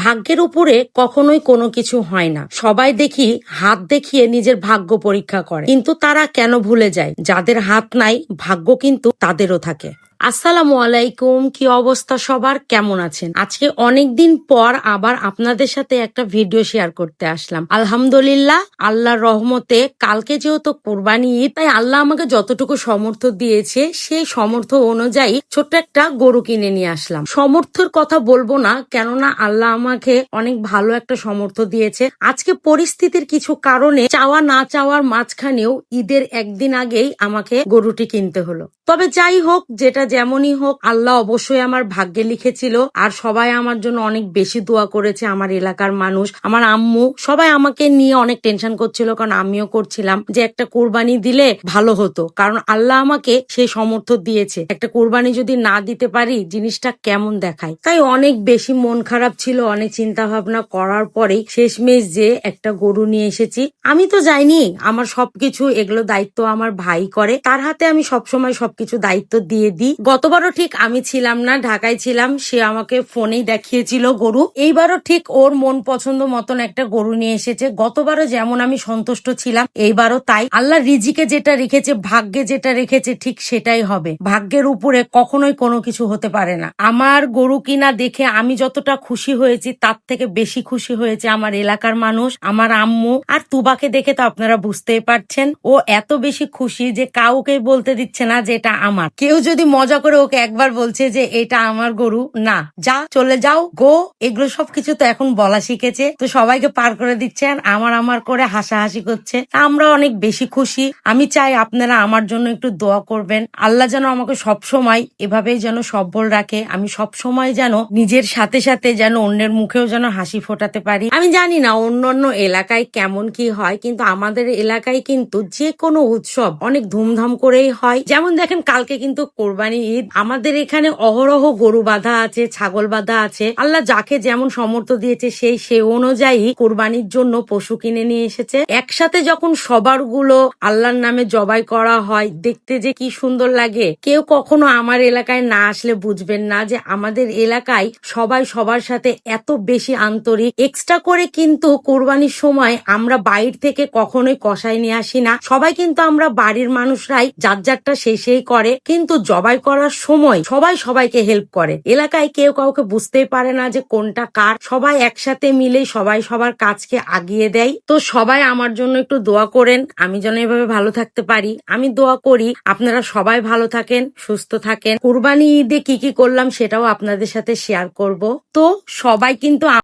ভাগ্যের উপরে কখনোই কোনো কিছু হয় না। সবাই দেখি হাত দেখিয়ে নিজের ভাগ্য পরীক্ষা করে, কিন্তু তারা কেন ভুলে যায় যাদের হাত নাই ভাগ্য কিন্তু তাদেরও থাকে। আসসালামু আলাইকুম, কি অবস্থা সবার, কেমন আছেন? আজকে অনেকদিন পর আবার আপনাদের সাথে একটা ভিডিও শেয়ার করতে আসলাম। আলহামদুলিল্লাহ, আল্লাহর রহমতে কালকে যেহেতু কোরবানি ঈদ, তাই আল্লাহ আমাকে যতটুকু সমর্থ দিয়েছে সেই সমর্থ অনুযায়ী ছোট্ট একটা গরু কিনে নিয়ে আসলাম। সমর্থের কথা বলবো না, কেননা আল্লাহ আমাকে অনেক ভালো একটা সমর্থ দিয়েছে। আজকে পরিস্থিতির কিছু কারণে চাওয়া না চাওয়ার মাঝখানেও ঈদের একদিন আগেই আমাকে গরুটি কিনতে হলো। তবে যাই হোক, যেটা যেমনই হোক, আল্লাহ অবশ্যই আমার ভাগ্যে লিখেছিল। আর সবাই আমার জন্য অনেক বেশি দোয়া করেছে। আমার এলাকার মানুষ, আমার আম্মু, সবাই আমাকে নিয়ে অনেক টেনশন করছিল, কারণ আমিও করছিলাম যে একটা কোরবানি দিলে ভালো হতো, কারণ আল্লাহ আমাকে সেই সমর্থ দিয়েছে। একটা কোরবানি যদি না দিতে পারি জিনিসটা কেমন দেখায়, তাই অনেক বেশি মন খারাপ ছিল। অনেক চিন্তা ভাবনা করার পরেই শেষমেশ যে একটা গরু নিয়ে এসেছি। আমি তো যাইনি, আমার সবকিছু এগুলো দায়িত্ব আমার ভাই করে, তার হাতে আমি সবসময় সবকিছু দায়িত্ব দিয়ে দিই। গতবারও ঠিক আমি ছিলাম না, ঢাকায় ছিলাম, সে আমাকে ফোনেই দেখিয়েছিল গরু। এইবারও ঠিক ওর মন পছন্দ মতন একটা গরু নিয়ে এসেছে। গতবারও যেমন আমি সন্তুষ্ট ছিলাম, এইবারও তাই। আল্লাহ রিজিকে যেটা রেখেছে, ভাগ্যে যেটা রেখেছে, ঠিক সেটাই হবে। ভাগ্যের উপরে কখনোই কোনো কিছু হতে পারে না। আমার গরু কিনা দেখে আমি যতটা খুশি হয়েছি, তার থেকে বেশি খুশি হয়েছে আমার এলাকার মানুষ, আমার আম্মু। আর তুবাকে দেখে তো আপনারা বুঝতেই পারছেন, ও এত বেশি খুশি যে কাউকে বলতে দিচ্ছে না যে এটা আমার। কেউ যদি মজা করে ওকে একবার বলছে যে এটা আমার গরু, না, যা, চলে যাও, গো, এগুলো সবকিছু তো এখন বলা শিখেছে। তো সবাইকে পার করে দিচ্ছে আর আমার করে হাসাহাসি করছে। আমরা অনেক বেশি খুশি। আমি চাই আপনারা আমার জন্য একটু দোয়া করবেন। আল্লাহ যেন আমাকে সবসময় এভাবেই যেন সবল রাখে। আমি সবসময় যেন নিজের সাথে সাথে যেন অন্যের মুখেও যেন হাসি ফোটাতে পারি। আমি জানি না অন্য এলাকায় কেমন কি হয়, কিন্তু আমাদের এলাকায় কিন্তু যে কোনো উৎসব অনেক ধুমধাম করেই হয়। যেমন দেখেন, কালকে কিন্তু কোরবানি ঈদ। আমাদের এখানে অহরহ গরু বাঁধা আছে, ছাগল বাঁধা আছে। আল্লাহ যাকে যেমন সমর্থ দিয়েছে সে অনুযায়ী কোরবানির জন্য পশু কিনে নিয়ে এসেছে। একসাথে যখন সবার গুলো আল্লাহর নামে জবাই করা হয়, দেখতে যে কি সুন্দর লাগে। কেউ কখনো আমার এলাকায় না আসলে বুঝবেন না যে আমাদের এলাকায় সবাই সবার সাথে এত বেশি আন্তরিক। এক্সট্রা করে কিন্তু কোরবানির সময় আমরা বাইরে থেকে কখনোই কষাই নিয়ে আসি না। সবাই কিন্তু আমরা বাড়ির মানুষরাই যার যারটা সেই করে, কিন্তু জবাই করার সময় সবাই সবাইকে হেল্প করে। এলাকায় কেউ কাউকে বুঝতেই পারে না যে কোনটা কার। সবাই একসাথে মিলে সবাই সবার কাজকে আগিয়ে দেয়। তো সবাই আমার জন্য একটু দোয়া করেন, আমি যেন এভাবে ভালো থাকতে পারি। আমি দোয়া করি আপনারা সবাই ভালো থাকেন, সুস্থ থাকেন। কুরবানি ঈদে কি কি করলাম সেটাও আপনাদের সাথে শেয়ার করব। তো সবাই কিন্তু